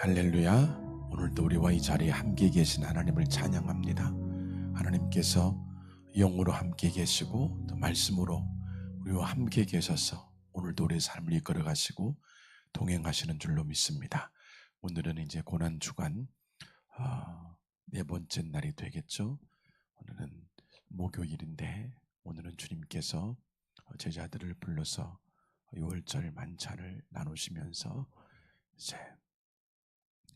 할렐루야. 오늘도 우리와 이 자리에 함께 계신 하나님을 찬양합니다. 하나님께서 영으로 함께 계시고 또 말씀으로 우리와 함께 계셔서 오늘도 우리의 삶을 이끌어 가시고 동행하시는 줄로 믿습니다. 오늘은 이제 고난주간 네 번째 날이 되겠죠. 오늘은 목요일인데 오늘은 주님께서 제자들을 불러서 6월절 만찬을 나누시면서 이제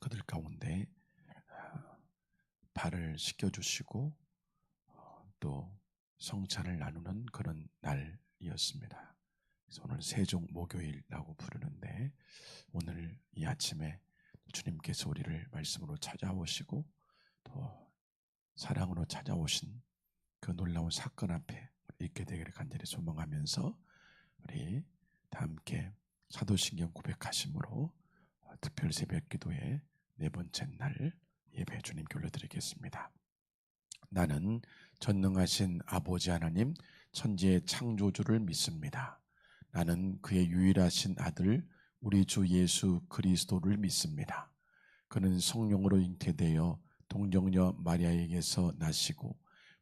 그들 가운데 발을 씻겨주시고 또 성찬을 나누는 그런 날이었습니다. 그래서 오늘 세종 목요일이라고 부르는데 오늘 이 아침에 주님께서 우리를 말씀으로 찾아오시고 또 사랑으로 찾아오신 그 놀라운 사건 앞에 있게 되기를 간절히 소망하면서 우리 다 함께 사도신경 900가심으로 특별 새벽 기도에 네 번째 날 예배 주님께 올려드리겠습니다. 나는 전능하신 아버지 하나님 천지의 창조주를 믿습니다. 나는 그의 유일하신 아들 우리 주 예수 그리스도를 믿습니다. 그는 성령으로 잉태되어 동정녀 마리아에게서 나시고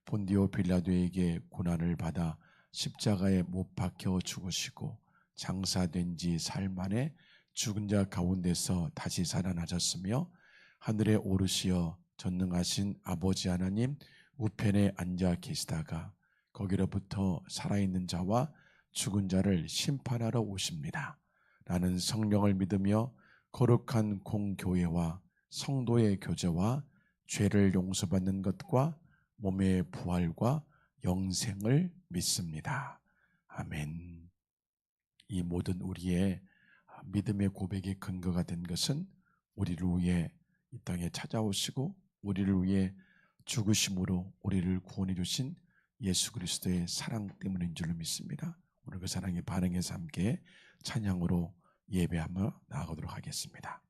본디오 빌라도에게 고난을 받아 십자가에 못 박혀 죽으시고 장사된 지 사흘 만에 죽은 자 가운데서 다시 살아나셨으며 하늘에 오르시어 전능하신 아버지 하나님 우편에 앉아 계시다가 거기로부터 살아있는 자와 죽은 자를 심판하러 오십니다. 나는 성령을 믿으며 거룩한 공교회와 성도의 교제와 죄를 용서받는 것과 몸의 부활과 영생을 믿습니다. 아멘. 이 모든 우리의 믿음의 고백의 근거가 된 것은 우리를 위해 이 땅에 찾아오시고 우리를 위해 죽으심으로 우리를 구원해 주신 예수 그리스도의 사랑 때문인 줄로 믿습니다. 오늘 그 사랑에 반응해서 함께 찬양으로 예배하며 나아가도록 하겠습니다.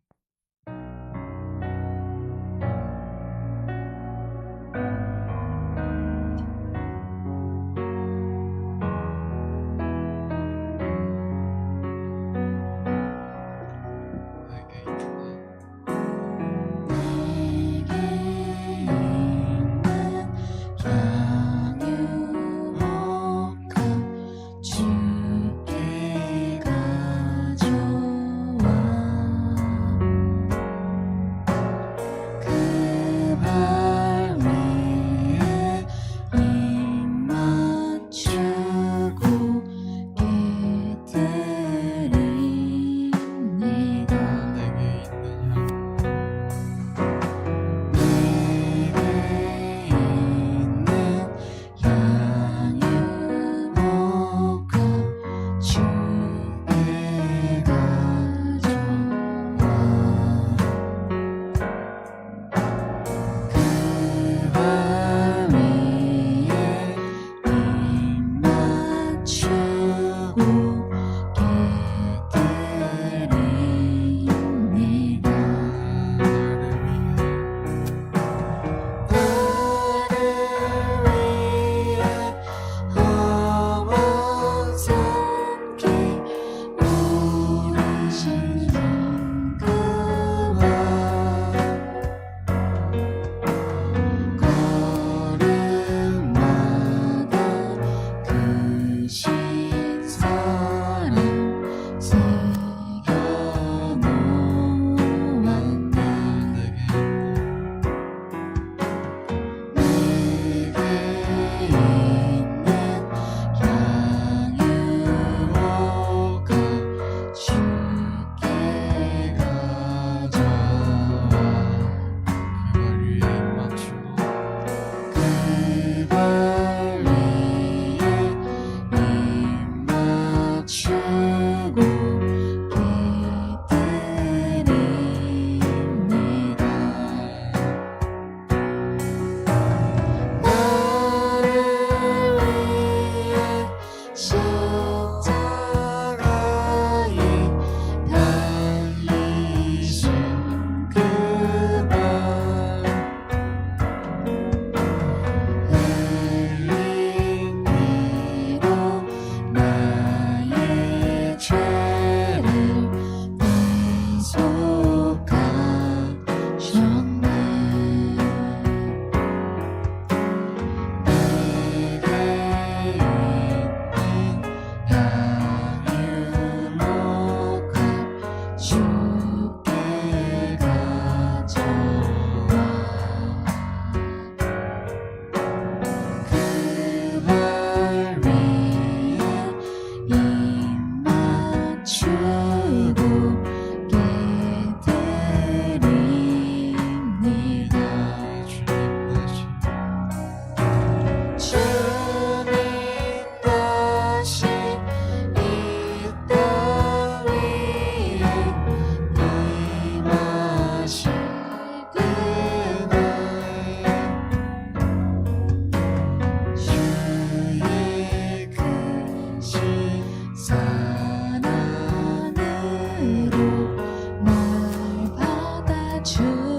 주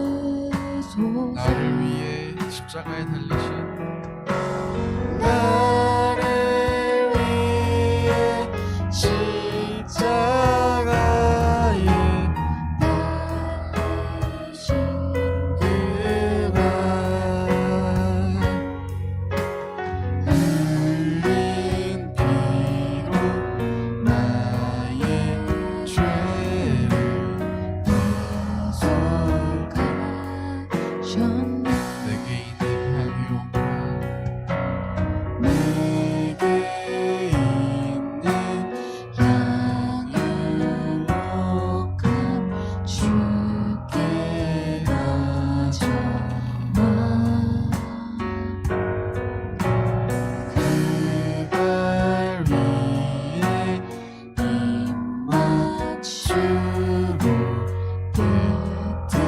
십자가에 달리신 나를 위해 십자가에 달리신 그가 흘린 피로 나의 죄를 대속하셨네. 내게 있는 향유가 내게 있는 향유가 주께 가져와 그발 위에 입 맞추고 깨뜨립니다.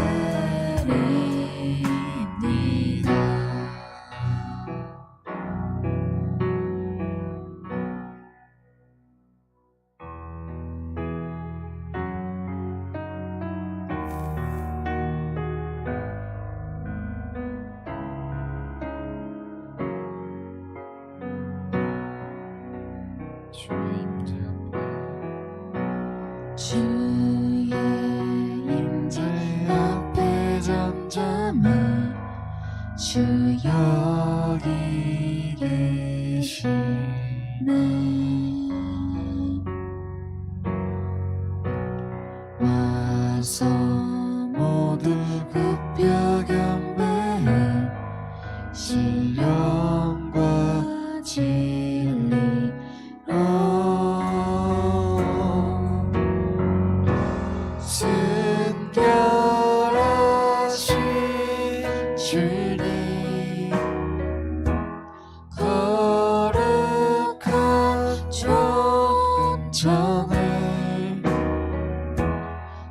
주의 임재 앞에 주의 임재 앞에 잠잠해 주 여기 계시네. 와서 모두 굽혀 경배해 신령과 진리로 순결하신 주님 거룩한 존전을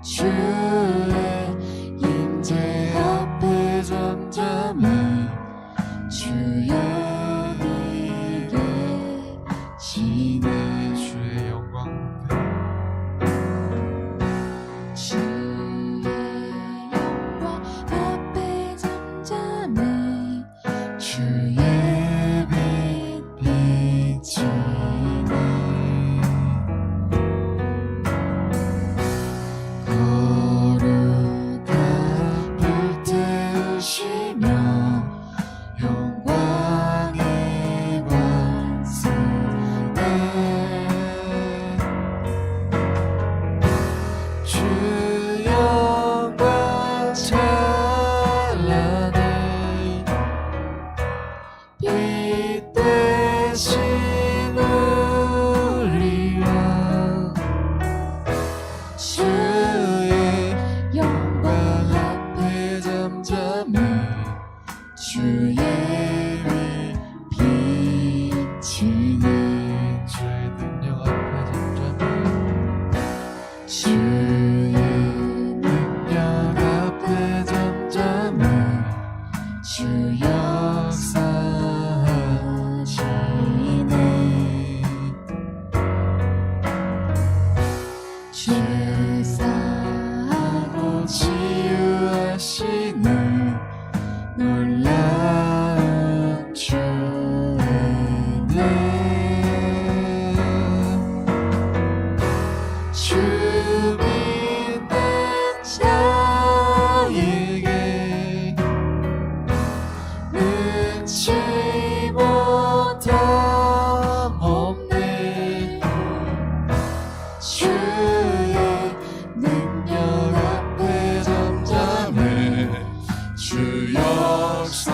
주의 임재 앞에 잠잠해 주여 이게 지내. 주의 영광 주의 영광 앞에 잠잠해 주의 빛 비치네. 거룩한 불 태우시며 영광의 관습에 주 영광 찬란해 빛 대신 우리와 주의 영광 앞에 잠잠해 주의 빛 비치네. 주의 능력 앞에 잠잠해 주의 능력 앞에 잠잠해 주 역사하시네. 죄사하고 치유하시는 놀라운 주은혜. 주 믿는 자에게 능치 못함 없네. 주의 능력 앞에 잠잠해 주 역사하시네.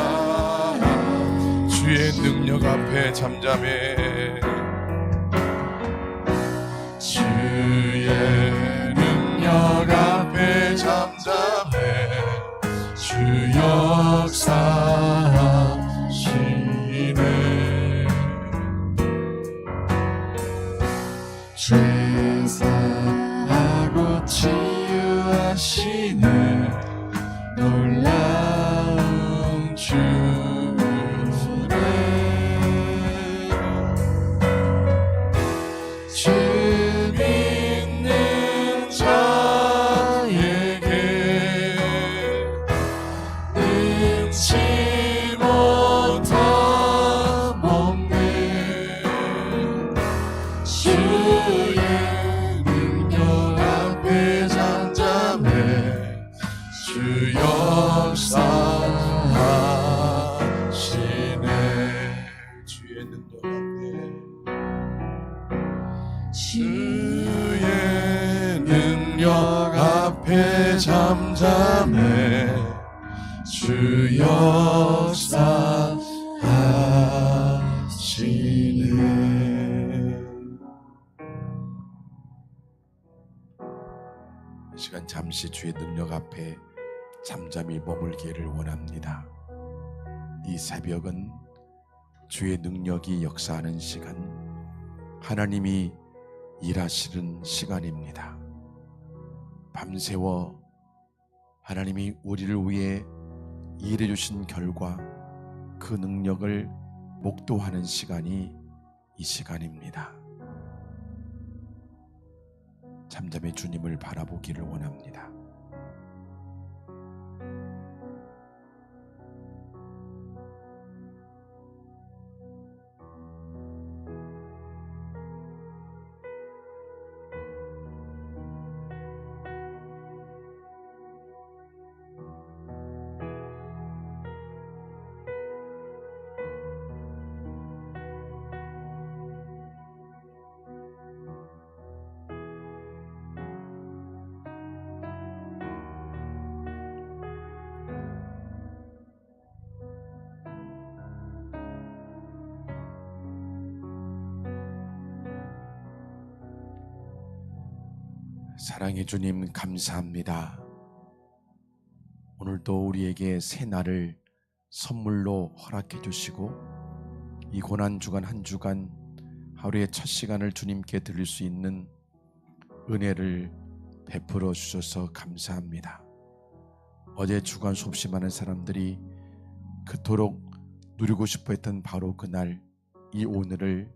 주의 능력 앞에 잠잠해 주의 능력 앞에 잠잠해 주 역사하시네. 죄사하고 치유하시는 놀라운 주네. 역사하시네. 주의 능력 앞에 주의 능력 앞에 잠잠해 주 역사하시네. 이 시간 잠시 주의 능력 앞에 잠잠히 머물기를 원합니다. 이 새벽은 주의 능력이 역사하는 시간, 하나님이 일하시는 시간입니다. 밤새워 하나님이 우리를 위해 일해 주신 결과 그 능력을 목도하는 시간이 이 시간입니다. 잠잠히 주님을 바라보기를 원합니다. 사랑의 주님, 감사합니다. 오늘도 우리에게 새 날을 선물로 허락해 주시고 이 고난주간 한 주간 하루의 첫 시간을 주님께 드릴 수 있는 은혜를 베풀어 주셔서 감사합니다. 어제 주간 수없이 많은 사람들이 그토록 누리고 싶어 했던 바로 그날, 이 오늘을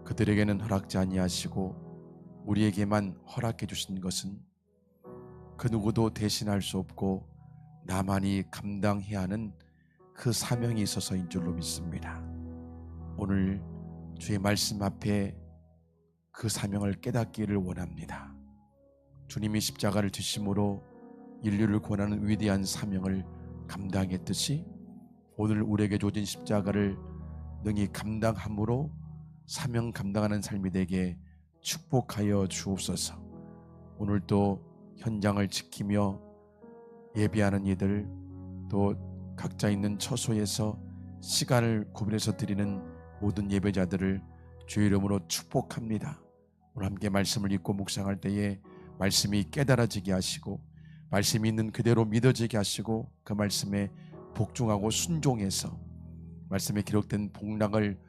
그들에게는 허락지 아니하시고 우리에게만 허락해 주신 것은 그 누구도 대신할 수 없고 나만이 감당해야 하는 그 사명이 있어서인 줄로 믿습니다. 오늘 주의 말씀 앞에 그 사명을 깨닫기를 원합니다. 주님이 십자가를 지심으로 인류를 구원하는 위대한 사명을 감당했듯이 오늘 우리에게 주어진 십자가를 능히 감당함으로 사명 감당하는 삶이 되게 축복하여 주옵소서. 오늘도 현장을 지키며 예배하는 이들, 또 각자 있는 처소에서 시간을 구분해서 드리는 모든 예배자들을 주의 이름으로 축복합니다. 오늘 함께 말씀을 읽고 묵상할 때에 말씀이 깨달아지게 하시고 말씀이 있는 그대로 믿어지게 하시고 그 말씀에 복종하고 순종해서 말씀에 기록된 복락을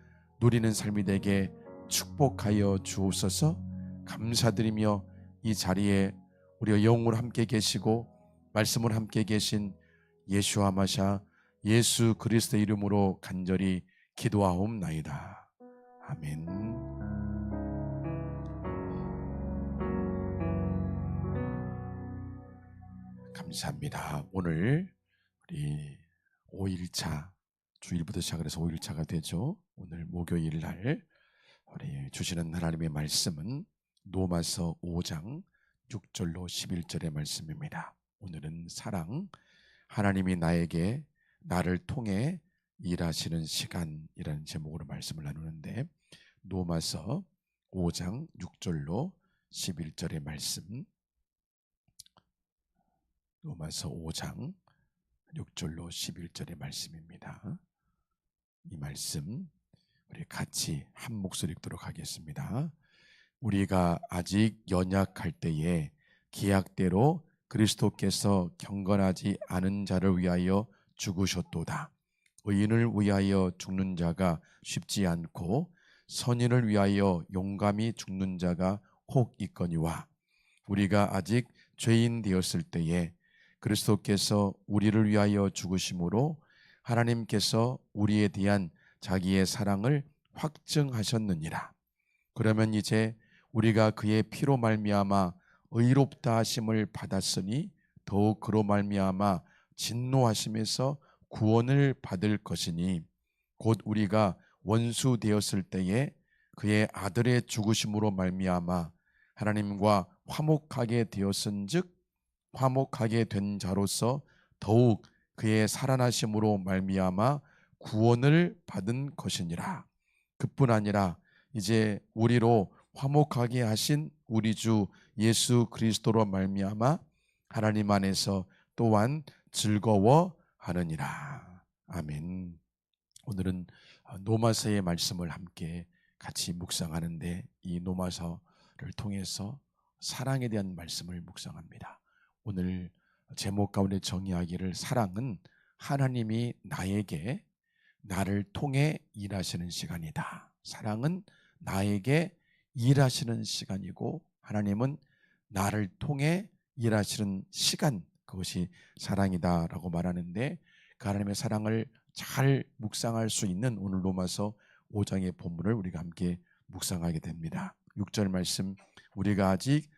누리는 삶이 되게 축복하여 주옵소서. 감사드리며 이 자리에 우리가 영으로 함께 계시고 말씀으로 함께 계신 예수와 마샤 예수 그리스도의 이름으로 간절히 기도하옵나이다. 아멘. 감사합니다. 오늘 우리 5일차 주일부터 시작을 해서 5일차가 되죠. 오늘 목요일 날 우리 주시는 하나님의 말씀은 로마서 5장 6절로 11절의 말씀입니다. 오늘은 사랑, 하나님이 나를 통해 일하시는 시간이라는 제목으로 말씀을 나누는데 로마서 5장 6절로 11절의 말씀, 로마서 5장 6절로 11절의 말씀입니다. 이 말씀 우리 같이 한 목소리 읽도록 하겠습니다. 우리가 아직 연약할 때에 기약대로 그리스도께서 경건하지 않은 자를 위하여 죽으셨도다. 의인을 위하여 죽는 자가 쉽지 않고 선인을 위하여 용감히 죽는 자가 혹 있거니와 우리가 아직 죄인 되었을 때에 그리스도께서 우리를 위하여 죽으심으로 하나님께서 우리에 대한 자기의 사랑을 확증하셨느니라. 그러면 이제 우리가 그의 피로 말미암아 의롭다 하심을 받았으니 더욱 그로 말미암아 진노하심에서 구원을 받을 것이니 곧 우리가 원수 되었을 때에 그의 아들의 죽으심으로 말미암아 하나님과 화목하게 되었은즉 화목하게 된 자로서 더욱 그의 살아나심으로 말미암아 구원을 받은 것이니라. 그뿐 아니라 이제 우리로 화목하게 하신 우리 주 예수 그리스도로 말미암아 하나님 안에서 또한 즐거워하느니라. 아멘. 오늘은 노마서의 말씀을 함께 같이 묵상하는데, 이 노마서를 통해서 사랑에 대한 말씀을 묵상합니다. 오늘 제목 가운데 정의하기를, 사랑은 하나님이 나를 통해 일하시는 시간이다. 사랑은 나에게 일하시는 시간이고, 하나님은 나를 통해 일하시는 시간, 그것이 사랑이다라고 말하는데, 그 하나님의 사랑을 잘 묵상할 수 있는 오늘 로마서 5장의 본문을 우리가 함께 묵상하게 됩니다. 6절 말씀, 우리가 아직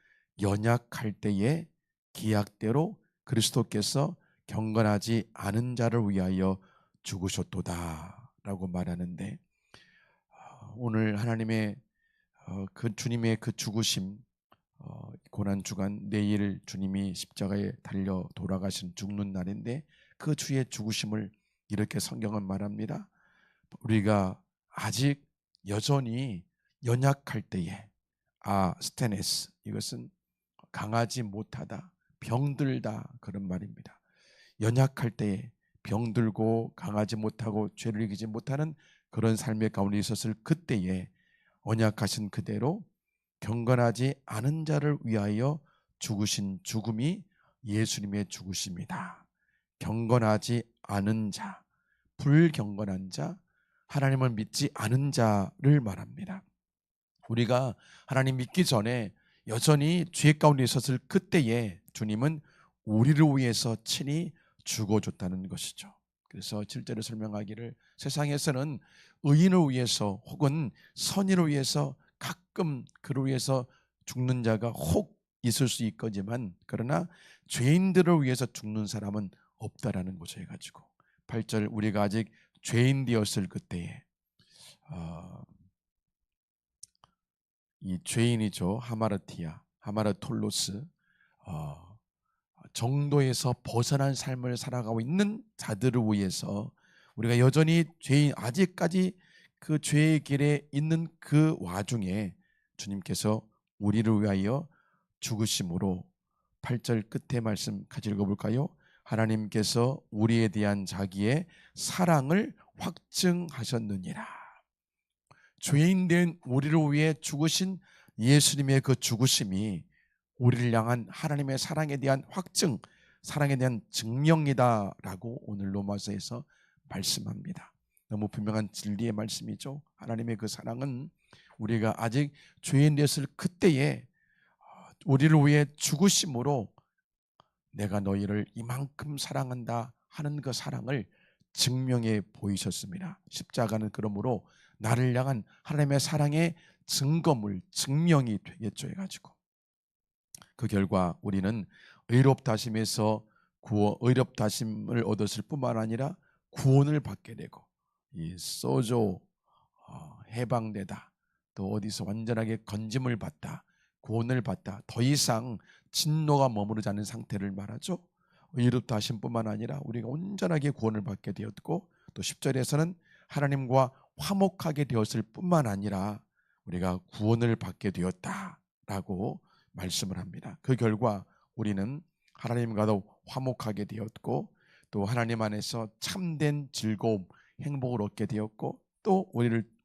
연약할 때에 기약대로 그리스도께서 경건하지 않은 자를 위하여 죽으셨도다 라고 말하는데, 오늘 하나님의 그 주님의 그 죽으심, 고난주간, 내일 주님이 십자가에 달려 돌아가신 죽는 날인데, 그 주의 죽으심을 이렇게 성경은 말합니다. 우리가 아직 여전히 연약할 때에, 스테네스, 이것은 강하지 못하다, 병들다, 그런 말입니다. 연약할 때에 병들고 강하지 못하고 죄를 이기지 못하는 그런 삶의 가운데 있었을 그때에 언약하신 그대로 경건하지 않은 자를 위하여 죽으신 죽음이 예수님의 죽으심이다. 경건하지 않은 자, 불경건한 자, 하나님을 믿지 않은 자를 말합니다. 우리가 하나님 믿기 전에 여전히 죄 가운데 있었을 그때에 주님은 우리를 위해서 친히 죽어줬다는 것이죠. 그래서 7절에 설명하기를, 세상에서는 의인을 위해서 혹은 선인을 위해서 가끔 그를 위해서 죽는 자가 혹 있을 수 있거지만, 그러나 죄인들을 위해서 죽는 사람은 없다라는 것을 해가지고, 8절, 우리가 아직 죄인 되었을 그때에, 이 죄인이죠, 하마르톨로스, 정도에서 벗어난 삶을 살아가고 있는 자들을 위해서, 우리가 여전히 죄인, 아직까지 그 죄의 길에 있는 그 와중에 주님께서 우리를 위하여 죽으심으로, 8절 끝에 말씀 같이 읽어볼까요? 하나님께서 우리에 대한 자기의 사랑을 확증하셨느니라. 죄인된 우리를 위해 죽으신 예수님의 그 죽으심이 우리를 향한 하나님의 사랑에 대한 확증, 사랑에 대한 증명이다라고 오늘 로마서에서 말씀합니다. 너무 분명한 진리의 말씀이죠. 하나님의 그 사랑은 우리가 아직 죄인 되었을 그때에 우리를 위해 죽으심으로 내가 너희를 이만큼 사랑한다 하는 그 사랑을 증명해 보이셨습니다. 십자가는 그러므로 나를 향한 하나님의 사랑의 증거물, 증명이 되겠죠 해가지고, 그 결과 우리는 의롭다심에서 의롭다심을 얻었을 뿐만 아니라 구원을 받게 되고, 이 소조, 해방되다, 또 어디서 완전하게 건짐을 받다, 구원을 받다, 더 이상 진노가 머무르지 않은 상태를 말하죠. 의롭다 하심 뿐만 아니라 우리가 온전하게 구원을 받게 되었고, 또 10절에서는 하나님과 화목하게 되었을 뿐만 아니라 우리가 구원을 받게 되었다라고 말씀을 합니다. 그 결과 우리는 하나님과도 화목하게 되었고, 또 하나님 안에서 참된 즐거움, 행복을 얻게 되었고, 또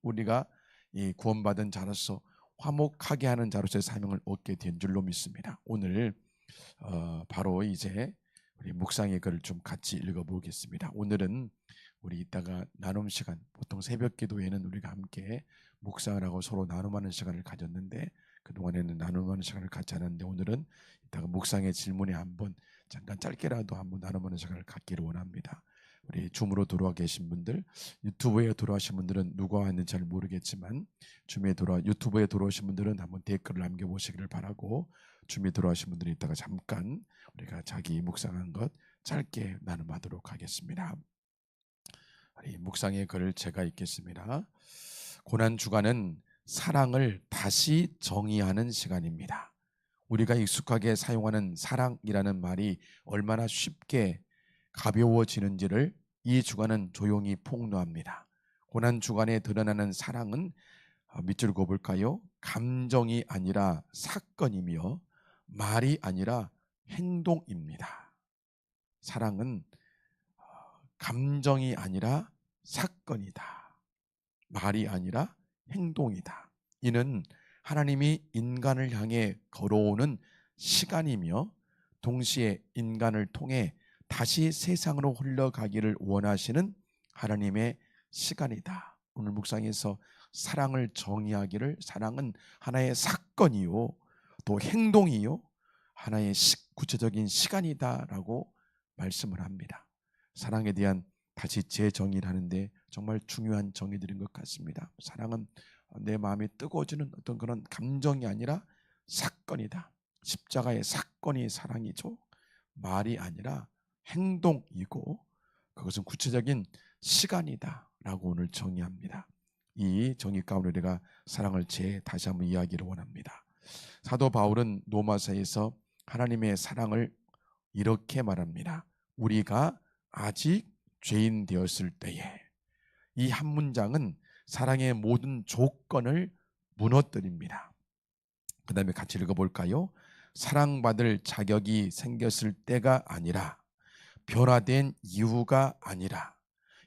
우리가 이 구원받은 자로서 화목하게 하는 자로서의 사명을 얻게 된 줄로 믿습니다. 오늘 바로 이제 우리 묵상의 글을 좀 같이 읽어보겠습니다. 오늘은 우리 이따가 나눔 시간, 보통 새벽 기도에는 우리가 함께 묵상을 하고 서로 나눔하는 시간을 가졌는데, 그동안에는 나눔하는 시간을 갖지 않았는데, 오늘은 이따가 묵상의 질문에 한번 잠깐 짧게라도 한번 나눔하는 시간을 갖기를 원합니다. 우리 줌으로 들어와 계신 분들, 유튜브에 들어오신 분들은 누가 왔는지 잘 모르겠지만, 유튜브에 들어오신 분들은 한번 댓글을 남겨보시기를 바라고, 줌에 들어오신 분들은 이따가 잠깐 우리가 자기 묵상한 것 짧게 나눔하도록 하겠습니다. 이 묵상의 글을 제가 읽겠습니다. 고난주간은 사랑을 다시 정의하는 시간입니다. 우리가 익숙하게 사용하는 사랑이라는 말이 얼마나 쉽게 가벼워지는지를 이 주간은 조용히 폭로합니다. 고난 주간에 드러나는 사랑은 밑줄 그어볼까요? 감정이 아니라 사건이며 말이 아니라 행동입니다. 사랑은 감정이 아니라 사건이다. 말이 아니라 행동이다. 이는 하나님이 인간을 향해 걸어오는 시간이며 동시에 인간을 통해 다시 세상으로 흘러가기를 원하시는 하나님의 시간이다. 오늘 묵상에서 사랑을 정의하기를 사랑은 하나의 사건이요 또 행동이요 하나의 구체적인 시간이다라고 말씀을 합니다. 사랑에 대한 다시 재정의를 하는데 정말 중요한 정의들인 것 같습니다. 사랑은 내 마음이 뜨거워지는 어떤 그런 감정이 아니라 사건이다. 십자가의 사건이 사랑이죠. 말이 아니라 행동이고 그것은 구체적인 시간이다라고 오늘 정의합니다. 이 정의 가운데 우리가 사랑을 다시 한번 이야기를 원합니다. 사도 바울은 로마서에서 하나님의 사랑을 이렇게 말합니다. 우리가 아직 죄인 되었을 때에. 이 한 문장은 사랑의 모든 조건을 무너뜨립니다. 그 다음에 같이 읽어볼까요? 사랑받을 자격이 생겼을 때가 아니라, 변화된 이유가 아니라,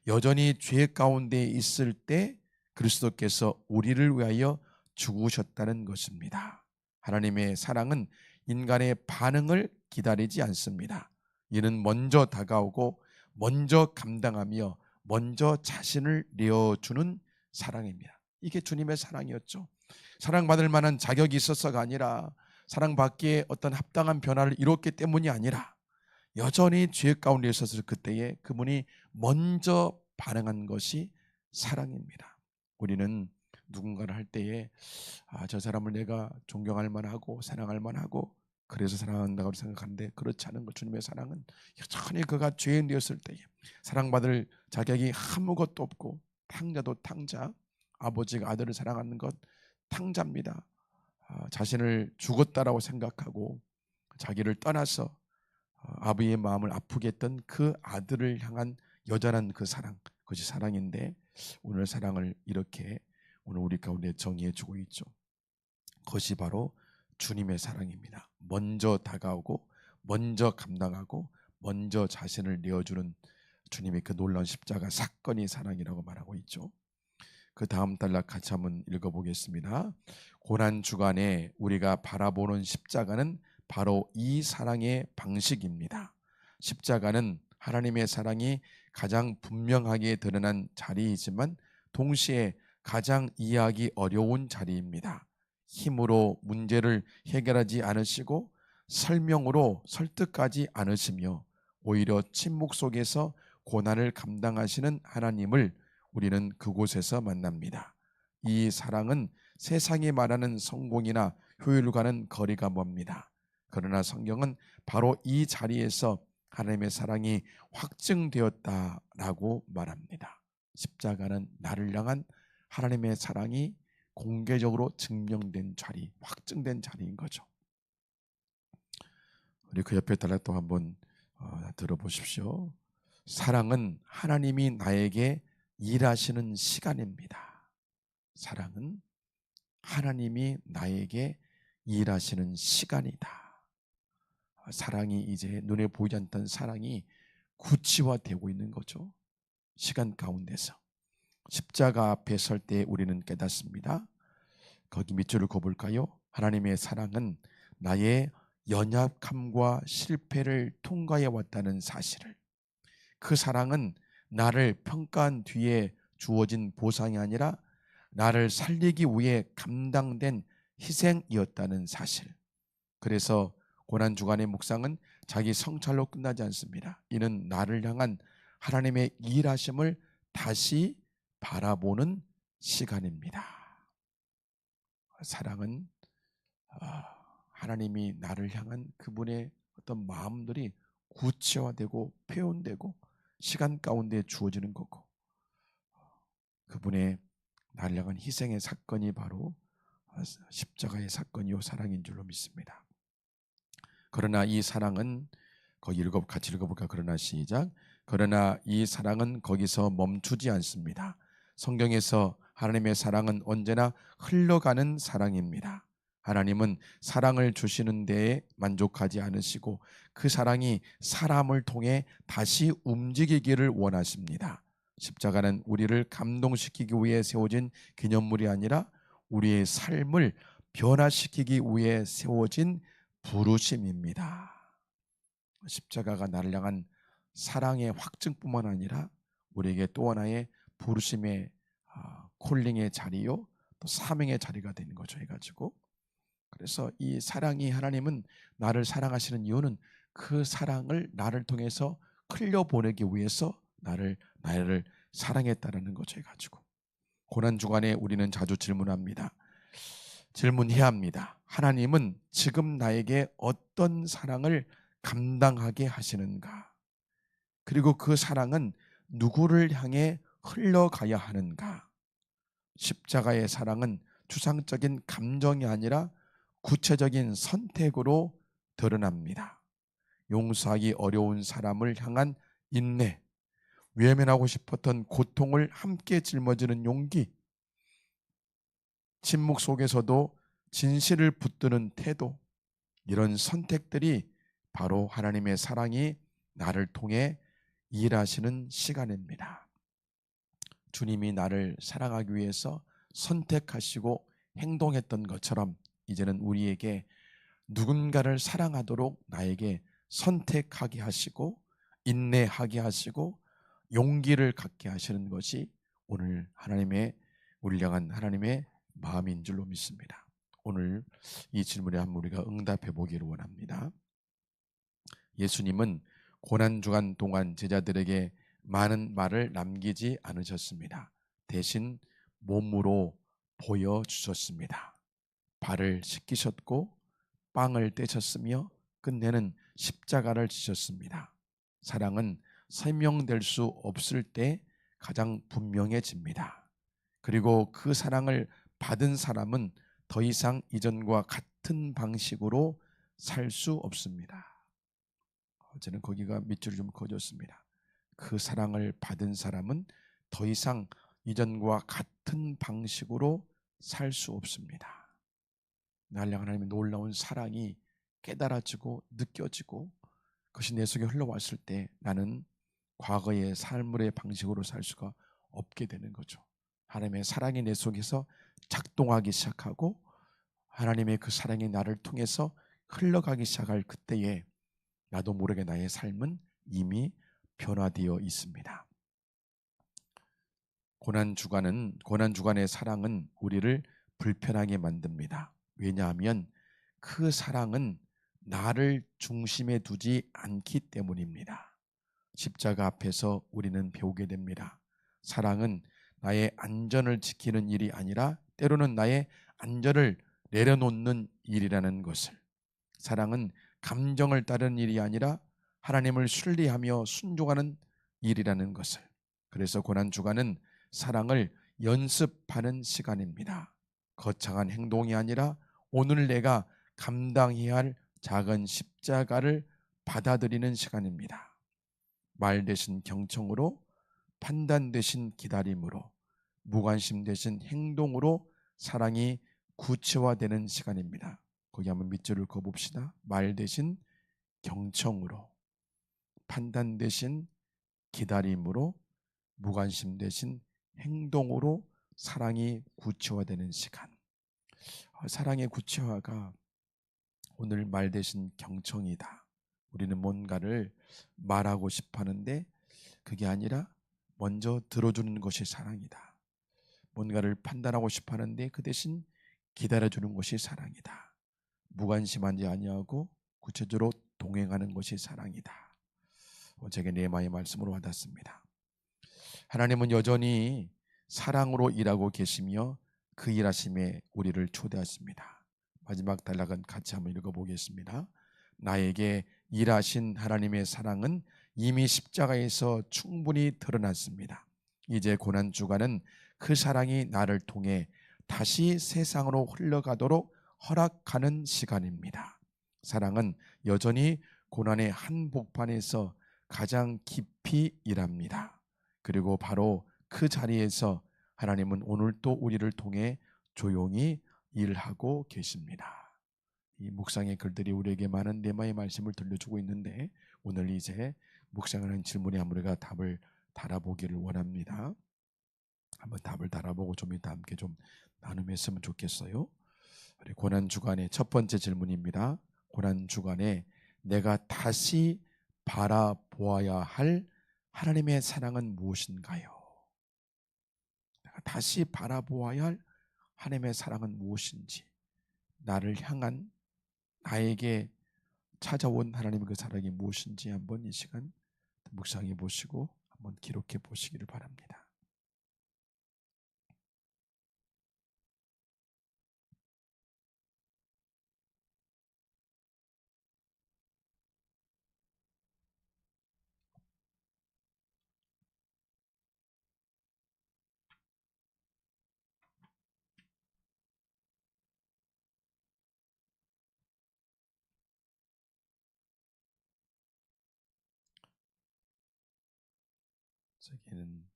여전히 죄 가운데 있을 때 그리스도께서 우리를 위하여 죽으셨다는 것입니다. 하나님의 사랑은 인간의 반응을 기다리지 않습니다. 이는 먼저 다가오고 먼저 감당하며 먼저 자신을 내어주는 사랑입니다. 이게 주님의 사랑이었죠. 사랑받을 만한 자격이 있어서가 아니라 사랑받기에 어떤 합당한 변화를 이뤘기 때문이 아니라 여전히 죄 가운데 있었을 그때에 그분이 먼저 반응한 것이 사랑입니다. 우리는 누군가를 할 때에 저 사람을 내가 존경할 만하고 사랑할 만하고 그래서 사랑한다고 생각하는데 그렇지 않은 것. 주님의 사랑은 여전히 그가 죄인 되었을 때에 사랑받을 자격이 아무것도 없고 탕자도 탕자, 아버지가 아들을 사랑하는 것 탕자입니다. 자신을 죽었다라고 생각하고 자기를 떠나서 아버지의 마음을 아프게 했던 그 아들을 향한 여전한 그 사랑, 그것이 사랑인데 오늘 사랑을 이렇게 오늘 우리 가운데 정의해 주고 있죠. 그것이 바로 주님의 사랑입니다. 먼저 다가오고 먼저 감당하고 먼저 자신을 내어주는 주님의 그 놀라운 십자가 사건이 사랑이라고 말하고 있죠. 그 다음 단락 같이 한번 읽어보겠습니다. 고난 주간에 우리가 바라보는 십자가는 바로 이 사랑의 방식입니다. 십자가는 하나님의 사랑이 가장 분명하게 드러난 자리이지만 동시에 가장 이해하기 어려운 자리입니다. 힘으로 문제를 해결하지 않으시고 설명으로 설득하지 않으시며 오히려 침묵 속에서 고난을 감당하시는 하나님을 우리는 그곳에서 만납니다. 이 사랑은 세상이 말하는 성공이나 효율과는 거리가 멉니다. 그러나 성경은 바로 이 자리에서 하나님의 사랑이 확증되었다라고 말합니다. 십자가는 나를 향한 하나님의 사랑이 공개적으로 증명된 자리, 확증된 자리인 거죠. 우리 그 옆에 달라 또 한번 들어보십시오. 사랑은 하나님이 나에게 일하시는 시간입니다. 사랑은 하나님이 나에게 일하시는 시간이다. 사랑이 이제 눈에 보이지 않던 사랑이 구체화되고 있는 거죠. 시간 가운데서. 십자가 앞에 설 때 우리는 깨닫습니다. 거기 밑줄을 그어볼까요? 하나님의 사랑은 나의 연약함과 실패를 통과해 왔다는 사실을, 그 사랑은 나를 평가한 뒤에 주어진 보상이 아니라 나를 살리기 위해 감당된 희생이었다는 사실. 그래서 고난주간의 묵상은 자기 성찰로 끝나지 않습니다. 이는 나를 향한 하나님의 일하심을 다시 바라보는 시간입니다. 사랑은 하나님이 나를 향한 그분의 어떤 마음들이 구체화되고 표현되고 시간 가운데 주어지는 거고, 그분의 나를 향한 희생의 사건이 바로 십자가의 사건이요 사랑인 줄로 믿습니다. 그러나 이 사랑은 거기 같이 읽어볼까? 그러나 시작. 그러나 이 사랑은 거기서 멈추지 않습니다. 성경에서 하나님의 사랑은 언제나 흘러가는 사랑입니다. 하나님은 사랑을 주시는 데에 만족하지 않으시고 그 사랑이 사람을 통해 다시 움직이기를 원하십니다. 십자가는 우리를 감동시키기 위해 세워진 기념물이 아니라 우리의 삶을 변화시키기 위해 세워진 부르심입니다. 십자가가 나를 향한 사랑의 확증뿐만 아니라 우리에게 또 하나의 부르심의 콜링의 자리요, 또 사명의 자리가 되는 거죠. 해가지고 그래서 이 사랑이, 하나님은 나를 사랑하시는 이유는 그 사랑을 나를 통해서 흘려보내기 위해서 나를 사랑했다라는 거죠. 해가지고 고난 주간에 우리는 자주 질문해야 합니다. 하나님은 지금 나에게 어떤 사랑을 감당하게 하시는가? 그리고 그 사랑은 누구를 향해 흘러가야 하는가? 십자가의 사랑은 추상적인 감정이 아니라 구체적인 선택으로 드러납니다. 용서하기 어려운 사람을 향한 인내, 외면하고 싶었던 고통을 함께 짊어지는 용기, 침묵 속에서도 진실을 붙드는 태도, 이런 선택들이 바로 하나님의 사랑이 나를 통해 일하시는 시간입니다. 주님이 나를 사랑하기 위해서 선택하시고 행동했던 것처럼 이제는 우리에게 누군가를 사랑하도록 나에게 선택하게 하시고 인내하게 하시고 용기를 갖게 하시는 것이 오늘 우리를 향한 하나님의 마음인 줄로 믿습니다. 오늘 이 질문에 한번 우리가 응답해 보기를 원합니다. 예수님은 고난주간 동안 제자들에게 많은 말을 남기지 않으셨습니다. 대신 몸으로 보여주셨습니다. 발을 씻기셨고 빵을 떼셨으며 끝내는 십자가를 지셨습니다. 사랑은 설명될 수 없을 때 가장 분명해집니다. 그리고 그 사랑을 받은 사람은 더 이상 이전과 같은 방식으로 살 수 없습니다. 저는 거기가 밑줄을 좀 그어줬습니다. 그 사랑을 받은 사람은 더 이상 이전과 같은 방식으로 살 수 없습니다. 나를 향한 하나님의 놀라운 사랑이 깨달아지고 느껴지고 그것이 내 속에 흘러왔을 때 나는 과거의 삶의 방식으로 살 수가 없게 되는 거죠. 하나님의 사랑이 내 속에서 작동하기 시작하고 하나님의 그 사랑이 나를 통해서 흘러가기 시작할 그때에 나도 모르게 나의 삶은 이미 변화되어 있습니다. 고난주간의 사랑은 우리를 불편하게 만듭니다. 왜냐하면 그 사랑은 나를 중심에 두지 않기 때문입니다. 십자가 앞에서 우리는 배우게 됩니다. 사랑은 나의 안전을 지키는 일이 아니라 때로는 나의 안전을 내려놓는 일이라는 것을, 사랑은 감정을 따르는 일이 아니라 하나님을 신뢰하며 순종하는 일이라는 것을, 그래서 고난주간은 사랑을 연습하는 시간입니다. 거창한 행동이 아니라 오늘 내가 감당해야 할 작은 십자가를 받아들이는 시간입니다. 말 대신 경청으로, 판단 대신 기다림으로, 무관심 대신 행동으로 사랑이 구체화되는 시간입니다. 거기 한번 밑줄을 그어봅시다. 말 대신 경청으로, 판단 대신 기다림으로, 무관심 대신 행동으로 사랑이 구체화되는 시간. 사랑의 구체화가 오늘 말 대신 경청이다. 우리는 뭔가를 말하고 싶어 하는데 그게 아니라 먼저 들어주는 것이 사랑이다. 뭔가를 판단하고 싶어 하는데 그 대신 기다려주는 것이 사랑이다. 무관심하지 아니하고 구체적으로 동행하는 것이 사랑이다. 제게 네마의 말씀으로 와닿습니다. 하나님은 여전히 사랑으로 일하고 계시며 그 일하심에 우리를 초대하십니다. 마지막 단락은 같이 한번 읽어보겠습니다. 나에게 일하신 하나님의 사랑은 이미 십자가에서 충분히 드러났습니다. 이제 고난주간은 그 사랑이 나를 통해 다시 세상으로 흘러가도록 허락하는 시간입니다. 사랑은 여전히 고난의 한복판에서 가장 깊이 일합니다. 그리고 바로 그 자리에서 하나님은 오늘 또 우리를 통해 조용히 일하고 계십니다. 이 묵상의 글들이 우리에게 많은 내마의 말씀을 들려주고 있는데, 오늘 이제 묵상하는 질문에 우리가 답을 달아보기를 원합니다. 한번 답을 달아보고 좀 이따 함께 좀 나눔했으면 좋겠어요. 우리 고난 주간의 첫 번째 질문입니다. 고난 주간에 내가 다시 바라보아야 할 하나님의 사랑은 무엇인가요? 내가 다시 바라보아야 할 하나님의 사랑은 무엇인지, 나를 향한, 나에게 찾아온 하나님의 그 사랑이 무엇인지 한번 이 시간 묵상해 보시고 한번 기록해 보시기를 바랍니다. 저기는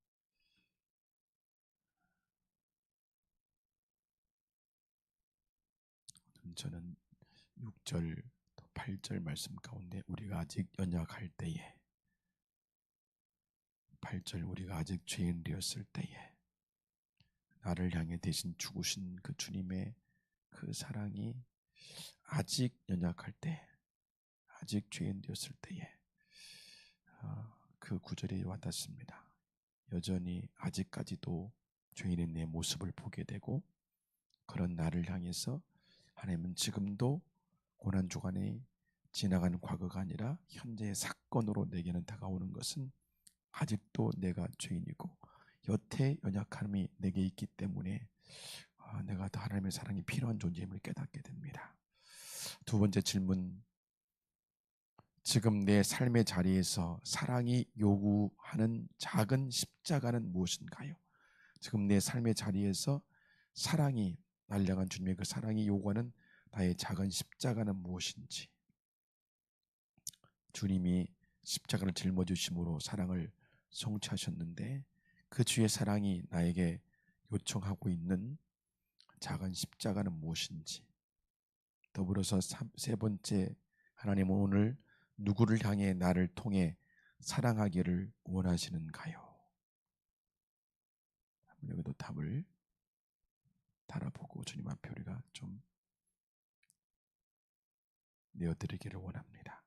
저는 6절 또 8절 말씀 가운데 우리가 아직 연약할 때에, 8절 우리가 아직 죄인 되었을 때에 나를 향해 대신 죽으신 그 주님의 그 사랑이 아직 연약할 때, 아직 죄인 되었을 때에 그 구절이 와닿습니다. 여전히 아직까지도 죄인의 내 모습을 보게 되고, 그런 나를 향해서 하나님은 지금도 고난주간에 지나가는 과거가 아니라 현재의 사건으로 내게는 다가오는 것은 아직도 내가 죄인이고 여태 연약함이 내게 있기 때문에 내가 더 하나님의 사랑이 필요한 존재임을 깨닫게 됩니다. 두 번째 질문, 지금 내 삶의 자리에서 사랑이 요구하는 작은 십자가는 무엇인가요? 지금 내 삶의 자리에서 사랑이, 나를 향한 주님의 그 사랑이 요구하는 나의 작은 십자가는 무엇인지, 주님이 십자가를 짊어지심으로 사랑을 성취하셨는데 그 주의 사랑이 나에게 요청하고 있는 작은 십자가는 무엇인지, 더불어서 세 번째, 하나님은 오늘 누구를 향해 나를 통해 사랑하기를 원하시는가요? 여기도 답을 달아보고 주님 앞에 우리가 좀 내어드리기를 원합니다.